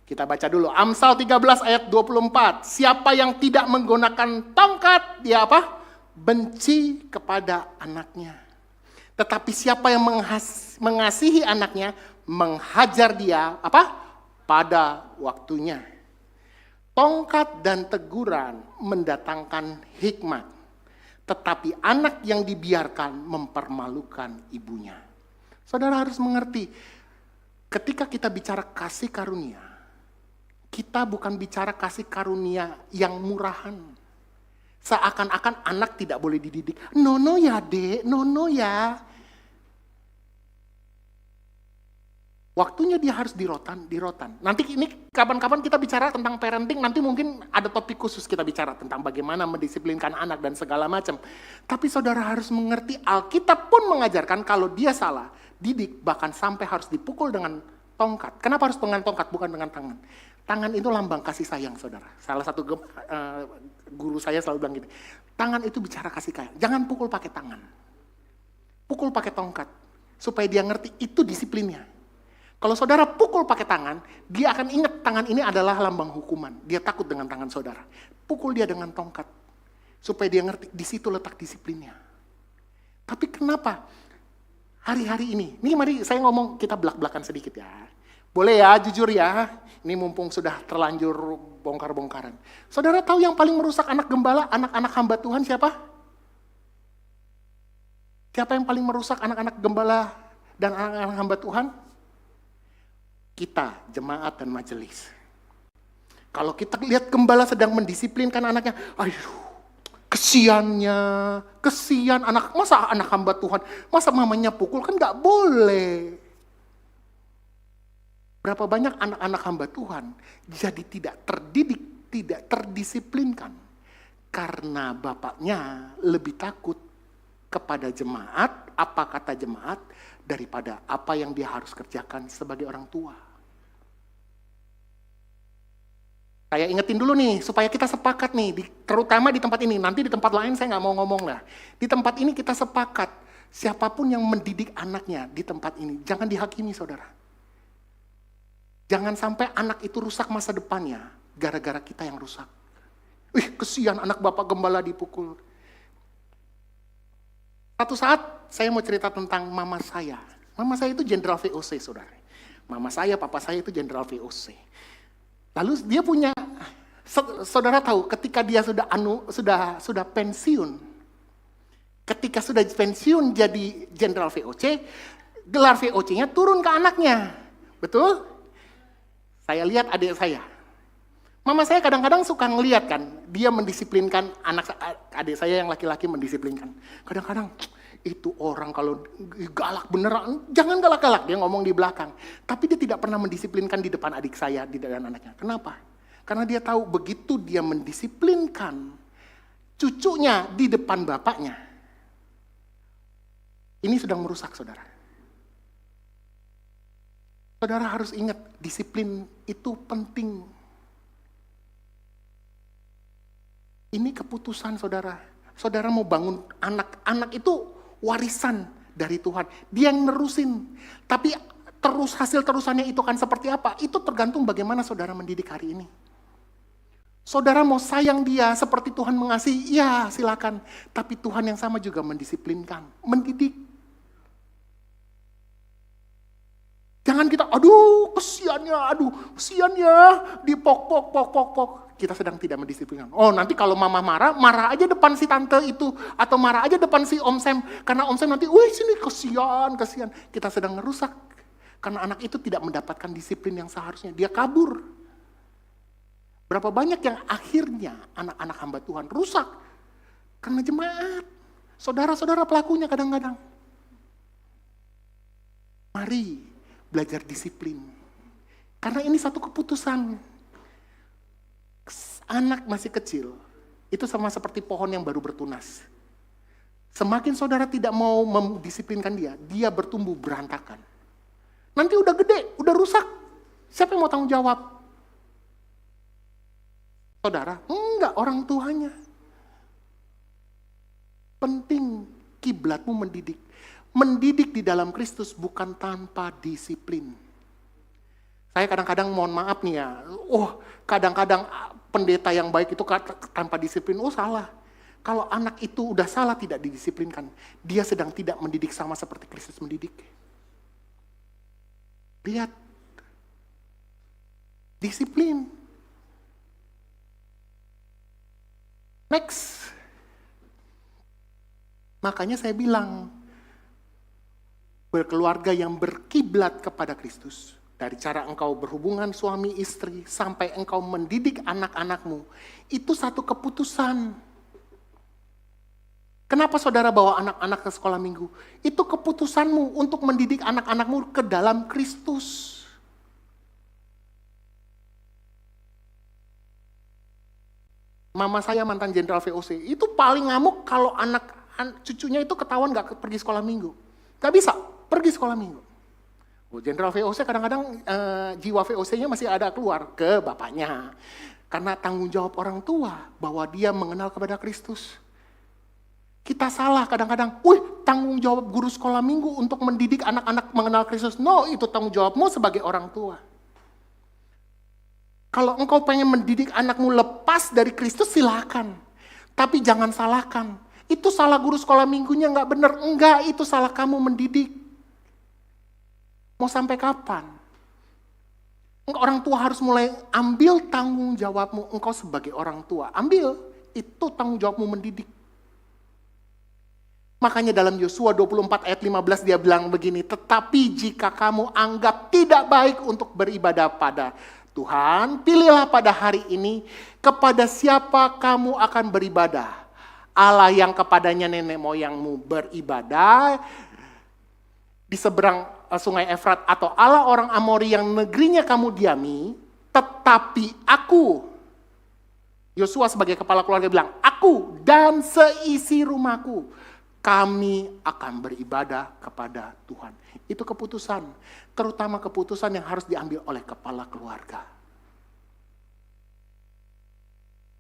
Kita baca dulu, Amsal 13 ayat 24. Siapa yang tidak menggunakan tongkat, dia apa? Benci kepada anaknya. Tetapi siapa yang mengasihi anaknya, menghajar dia, apa? Pada waktunya. Tongkat dan teguran mendatangkan hikmat. Tetapi anak yang dibiarkan mempermalukan ibunya. Saudara harus mengerti, ketika kita bicara kasih karunia, kita bukan bicara kasih karunia yang murahan. Seakan-akan anak tidak boleh dididik. Nono ya dek, nono ya. Waktunya dia harus dirotan. Nanti ini kapan-kapan kita bicara tentang parenting, nanti mungkin ada topik khusus kita bicara tentang bagaimana mendisiplinkan anak dan segala macam. Tapi saudara harus mengerti, Alkitab pun mengajarkan kalau dia salah, didik bahkan sampai harus dipukul dengan tongkat. Kenapa harus dengan tongkat, bukan dengan tangan? Tangan itu lambang kasih sayang, saudara. Salah satu guru saya selalu bilang gini, tangan itu bicara kasih sayang. Jangan pukul pakai tangan. Pukul pakai tongkat. Supaya dia ngerti itu disiplinnya. Kalau saudara pukul pakai tangan, dia akan ingat tangan ini adalah lambang hukuman. Dia takut dengan tangan saudara. Pukul dia dengan tongkat. Supaya dia ngerti, di situ letak disiplinnya. Tapi kenapa hari-hari ini mari saya ngomong, kita belak-belakan sedikit ya. Boleh ya, jujur ya. Ini mumpung sudah terlanjur bongkar-bongkaran. Saudara tahu yang paling merusak anak gembala, anak-anak hamba Tuhan siapa? Siapa yang paling merusak anak-anak gembala dan anak-anak hamba Tuhan? Kita, jemaat dan majelis. Kalau kita lihat gembala sedang mendisiplinkan anaknya, aduh, kesian anak, masa anak hamba Tuhan, masa mamanya pukul, kan gak boleh. Berapa banyak anak-anak hamba Tuhan jadi tidak terdidik, tidak terdisiplinkan. Karena bapaknya lebih takut kepada jemaat, apa kata jemaat, daripada apa yang dia harus kerjakan sebagai orang tua. Saya ingetin dulu nih, supaya kita sepakat nih, terutama di tempat ini. Nanti di tempat lain saya nggak mau ngomong lah. Di tempat ini kita sepakat, siapapun yang mendidik anaknya di tempat ini, jangan dihakimi saudara. Jangan sampai anak itu rusak masa depannya, gara-gara kita yang rusak. Kesian anak bapak gembala dipukul. Satu saat saya mau cerita tentang mama saya. Mama saya itu jenderal VOC, saudara. Mama saya, papa saya itu jenderal VOC. Lalu dia punya, saudara tahu, ketika dia sudah pensiun, ketika sudah pensiun jadi jenderal VOC, gelar VOC-nya turun ke anaknya, betul? Saya lihat adik saya. Mama saya kadang-kadang suka ngeliat kan, dia mendisiplinkan adik saya yang laki-laki mendisiplinkan. Kadang-kadang itu orang kalau galak beneran, jangan galak-galak, dia ngomong di belakang. Tapi dia tidak pernah mendisiplinkan di depan adik saya, di depan anaknya. Kenapa? Karena dia tahu begitu dia mendisiplinkan cucunya di depan bapaknya, ini sedang merusak saudara. Saudara harus ingat, disiplin itu penting. Ini keputusan saudara. Saudara mau bangun anak itu warisan dari Tuhan. Dia yang nerusin. Tapi hasil terusannya itu kan seperti apa? Itu tergantung bagaimana saudara mendidik hari ini. Saudara mau sayang dia seperti Tuhan mengasihi, ya silakan. Tapi Tuhan yang sama juga mendisiplinkan, mendidik. Jangan kita, aduh kesian ya, dipok. Kita sedang tidak mendisiplinkan. Oh nanti kalau mama marah aja depan si tante itu, atau marah aja depan si Om Sam. Karena Om Sam nanti, wih sini kesian. Kita sedang ngerusak. Karena anak itu tidak mendapatkan disiplin yang seharusnya. Dia kabur. Berapa banyak yang akhirnya anak-anak hamba Tuhan rusak. Karena jemaat. Saudara-saudara pelakunya kadang-kadang. Mari belajar disiplin. Karena ini satu keputusan. Anak masih kecil, itu sama seperti pohon yang baru bertunas. Semakin saudara tidak mau mendisiplinkan dia bertumbuh berantakan. Nanti udah gede, udah rusak. Siapa yang mau tanggung jawab? Saudara? Enggak, orang tuanya. Penting kiblatmu mendidik. Mendidik di dalam Kristus bukan tanpa disiplin. Saya kadang-kadang mohon maaf nih ya, kadang-kadang pendeta yang baik itu tanpa disiplin, salah. Kalau anak itu udah salah tidak didisiplinkan, dia sedang tidak mendidik sama seperti Kristus mendidik. Lihat, disiplin. Next. Makanya saya bilang, berkeluarga yang berkiblat kepada Kristus, dari cara engkau berhubungan suami istri, sampai engkau mendidik anak-anakmu, itu satu keputusan. Kenapa saudara bawa anak-anak ke sekolah minggu? Itu keputusanmu untuk mendidik anak-anakmu ke dalam Kristus. Mama saya mantan jenderal VOC, itu paling ngamuk kalau cucunya itu ketahuan gak pergi sekolah minggu. Gak bisa, pergi sekolah minggu. Jenderal VOC kadang-kadang jiwa VOC-nya masih ada keluar ke bapaknya. Karena tanggung jawab orang tua bahwa dia mengenal kepada Kristus. Kita salah kadang-kadang, tanggung jawab guru sekolah minggu untuk mendidik anak-anak mengenal Kristus. No, itu tanggung jawabmu sebagai orang tua. Kalau engkau pengen mendidik anakmu lepas dari Kristus, silakan. Tapi jangan salahkan. Itu salah guru sekolah minggunya nggak benar. Enggak, itu salah kamu mendidik. Mau sampai kapan? Orang tua harus mulai ambil tanggung jawabmu. Engkau sebagai orang tua, ambil. Itu tanggung jawabmu mendidik. Makanya dalam Yosua 24 ayat 15 dia bilang begini, tetapi jika kamu anggap tidak baik untuk beribadah pada Tuhan, pilihlah pada hari ini kepada siapa kamu akan beribadah. Allah yang kepadanya nenek moyangmu beribadah di seberang sungai Efrat, atau Allah orang Amori yang negerinya kamu diami, tetapi aku, Yosua sebagai kepala keluarga bilang, aku dan seisi rumahku, kami akan beribadah kepada Tuhan. Itu keputusan, terutama keputusan yang harus diambil oleh kepala keluarga.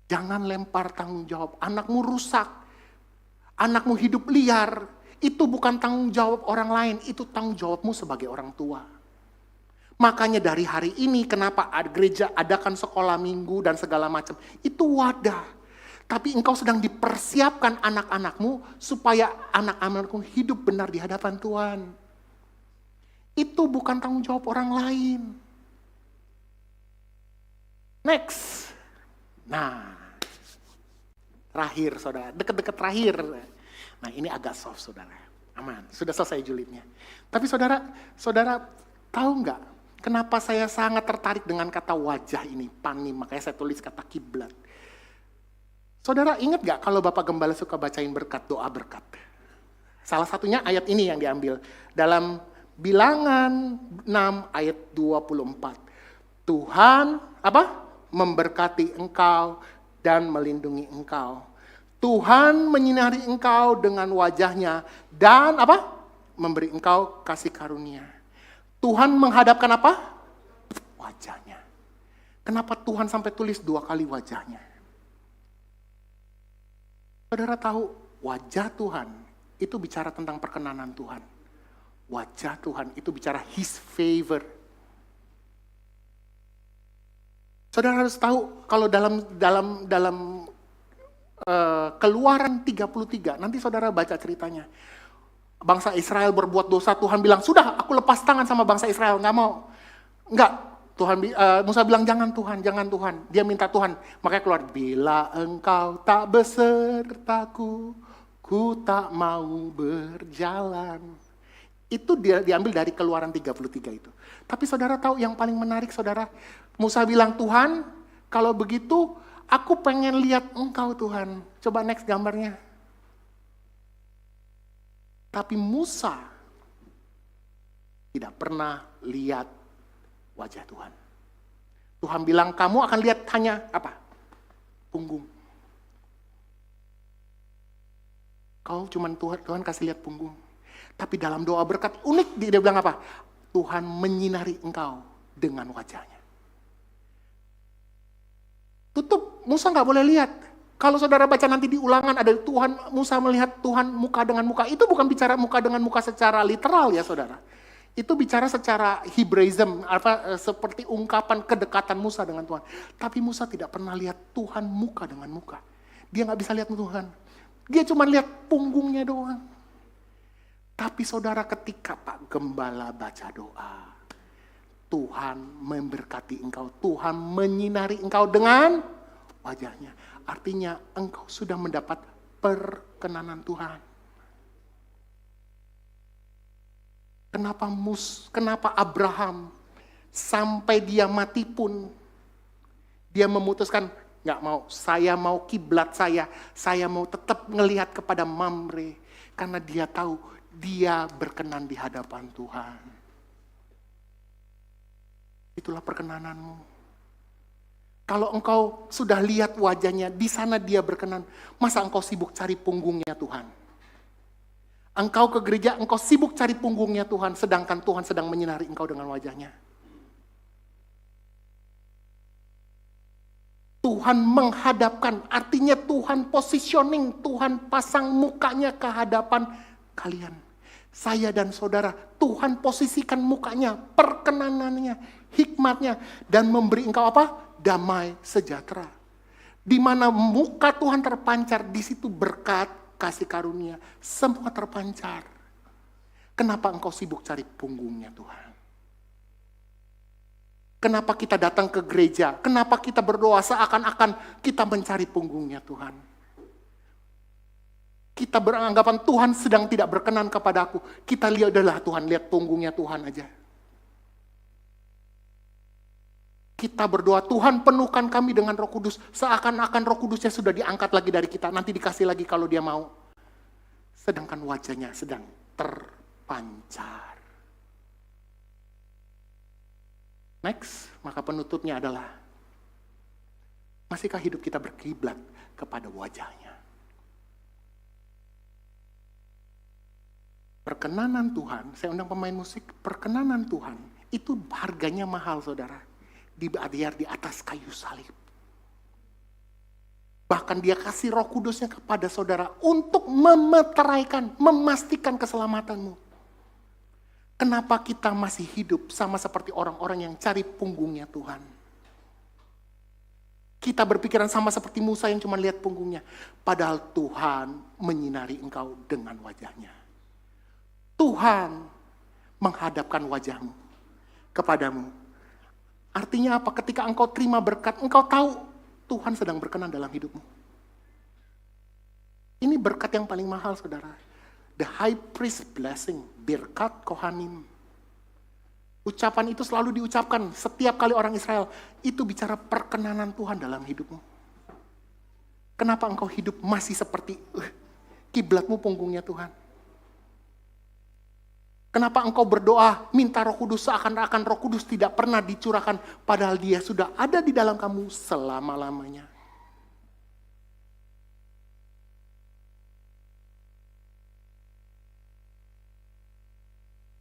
Jangan lempar tanggung jawab, anakmu rusak, anakmu hidup liar, itu bukan tanggung jawab orang lain, itu tanggung jawabmu sebagai orang tua. Makanya dari hari ini kenapa gereja adakan sekolah minggu dan segala macam, itu wadah. Tapi engkau sedang dipersiapkan anak-anakmu supaya anak-anakmu hidup benar di hadapan Tuhan. Itu bukan tanggung jawab orang lain. Next. Nah, terakhir saudara, deket-deket terakhir. Nah ini agak soft saudara, aman, sudah selesai julidnya. Tapi saudara tahu nggak kenapa saya sangat tertarik dengan kata wajah ini, panim, makanya saya tulis kata kiblat. Saudara ingat gak kalau Bapak Gembala suka bacain berkat, doa berkat? Salah satunya ayat ini yang diambil. Dalam Bilangan 6 ayat 24. Tuhan memberkati engkau dan melindungi engkau. Tuhan menyinari engkau dengan wajahnya dan memberi engkau kasih karunia. Tuhan menghadapkan wajahnya. Kenapa Tuhan sampai tulis 2 kali wajahnya? Saudara tahu, wajah Tuhan itu bicara tentang perkenanan Tuhan. Wajah Tuhan itu bicara His favor. Saudara harus tahu kalau dalam Keluaran 33, nanti saudara baca ceritanya. Bangsa Israel berbuat dosa, Tuhan bilang, sudah aku lepas tangan sama bangsa Israel, nggak mau. Enggak. Musa bilang jangan Tuhan. Dia minta Tuhan. Makanya keluar, bila engkau tak besertaku, ku tak mau berjalan. Itu dia diambil dari Keluaran 33 itu. Tapi saudara tahu yang paling menarik saudara? Musa bilang, Tuhan kalau begitu aku pengen lihat engkau Tuhan. Coba next gambarnya. Tapi Musa tidak pernah lihat wajah Tuhan. Tuhan bilang kamu akan lihat hanya punggung. Kau cuman Tuhan kasih lihat punggung. Tapi dalam doa berkat unik dia bilang Tuhan menyinari engkau dengan wajahnya. Tutup, Musa nggak boleh lihat. Kalau saudara baca nanti di Ulangan ada Musa melihat Tuhan muka dengan muka. Itu bukan bicara muka dengan muka secara literal ya saudara. Itu bicara secara Hebraism, seperti ungkapan kedekatan Musa dengan Tuhan. Tapi Musa tidak pernah lihat Tuhan muka dengan muka. Dia nggak bisa lihat Tuhan. Dia cuma lihat punggungnya doang. Tapi saudara, ketika Pak Gembala baca doa, Tuhan memberkati engkau, Tuhan menyinari engkau dengan wajahnya. Artinya engkau sudah mendapat perkenanan Tuhan. Kenapa Abraham sampai dia mati pun dia memutuskan nggak mau, saya mau kiblat saya mau tetap ngelihat kepada Mamre karena dia tahu dia berkenan di hadapan Tuhan. Itulah perkenananmu. Kalau engkau sudah lihat wajahnya, di sana dia berkenan, masa engkau sibuk cari punggungnya Tuhan? Engkau ke gereja, engkau sibuk cari punggungnya Tuhan, sedangkan Tuhan sedang menyinari engkau dengan wajahnya. Tuhan menghadapkan, artinya Tuhan positioning, Tuhan pasang mukanya ke hadapan kalian. Saya dan saudara, Tuhan posisikan mukanya, perkenanannya, hikmatnya, dan memberi engkau apa? Damai sejahtera. Di mana muka Tuhan terpancar, di situ berkat, kasih karunia, semua terpancar. Kenapa engkau sibuk cari punggungnya Tuhan? Kenapa kita datang ke gereja? Kenapa kita berdoa seakan-akan kita mencari punggungnya Tuhan? Kita beranggapan Tuhan sedang tidak berkenan kepada aku. Kita lihat adalah Tuhan, lihat punggungnya Tuhan aja. Kita berdoa, Tuhan penuhkan kami dengan Roh Kudus. Seakan-akan Roh Kudusnya sudah diangkat lagi dari kita. Nanti dikasih lagi kalau dia mau. Sedangkan wajahnya sedang terpancar. Next, maka penutupnya adalah, masihkah hidup kita berkiblat kepada wajahnya? Perkenanan Tuhan, saya undang pemain musik, perkenanan Tuhan, itu harganya mahal saudara. Dibayar di atas kayu salib. Bahkan dia kasih Roh Kudusnya kepada saudara untuk memeteraikan, memastikan keselamatanmu. Kenapa kita masih hidup sama seperti orang-orang yang cari punggungnya Tuhan? Kita berpikiran sama seperti Musa yang cuma lihat punggungnya. Padahal Tuhan menyinari engkau dengan wajahnya. Tuhan menghadapkan wajahmu kepadamu. Artinya apa? Ketika engkau terima berkat, engkau tahu Tuhan sedang berkenan dalam hidupmu. Ini berkat yang paling mahal, saudara. The high priest blessing, birkat kohanim. Ucapan itu selalu diucapkan setiap kali orang Israel. Itu bicara perkenanan Tuhan dalam hidupmu. Kenapa engkau hidup masih seperti kiblatmu punggungnya Tuhan? Kenapa engkau berdoa, minta Roh Kudus seakan-akan Roh Kudus tidak pernah dicurahkan, padahal dia sudah ada di dalam kamu selama-lamanya.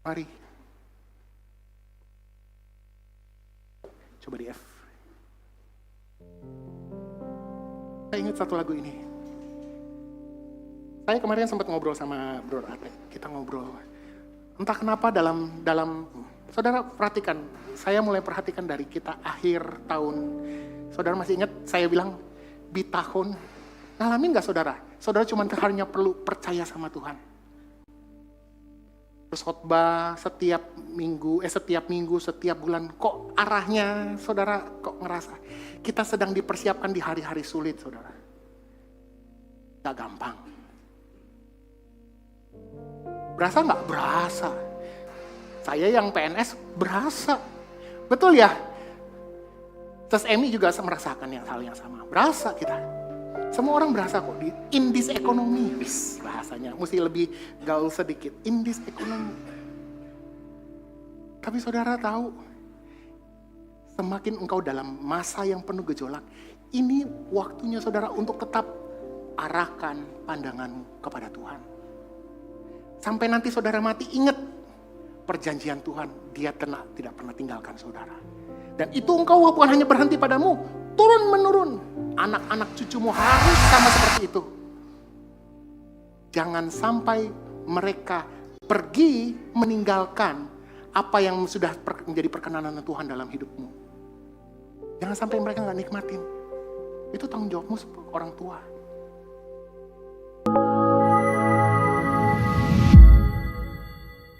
Mari. Coba di F. Saya ingat satu lagu ini. Saya kemarin sempat ngobrol sama Bro Ate. Kita ngobrol. Entah kenapa dalam saudara perhatikan, saya mulai perhatikan dari kita akhir tahun. Saudara masih ingat saya bilang bitahun. Ngalamin gak saudara? Saudara cuma hanya perlu percaya sama Tuhan. Terus khotbah setiap minggu, setiap bulan, kok arahnya saudara kok ngerasa kita sedang dipersiapkan di hari-hari sulit saudara. Gak gampang. Berasa nggak? Berasa. Saya yang PNS berasa. Betul ya? Terus Emi juga merasakan hal yang sama. Berasa kita. Semua orang berasa kok. In this economy. Bahasanya. Mesti lebih gaul sedikit. In this economy. Tapi saudara tahu. Semakin engkau dalam masa yang penuh gejolak. Ini waktunya saudara untuk tetap arahkan pandanganmu kepada Tuhan. Sampai nanti saudara mati, ingat perjanjian Tuhan, dia tidak pernah tinggalkan saudara. Dan itu engkau bukan hanya berhenti padamu, turun menurun. Anak-anak cucumu harus sama seperti itu. Jangan sampai mereka pergi meninggalkan apa yang sudah menjadi perkenanan Tuhan dalam hidupmu. Jangan sampai mereka nggak nikmatin. Itu tanggung jawabmu sebagai orang tua.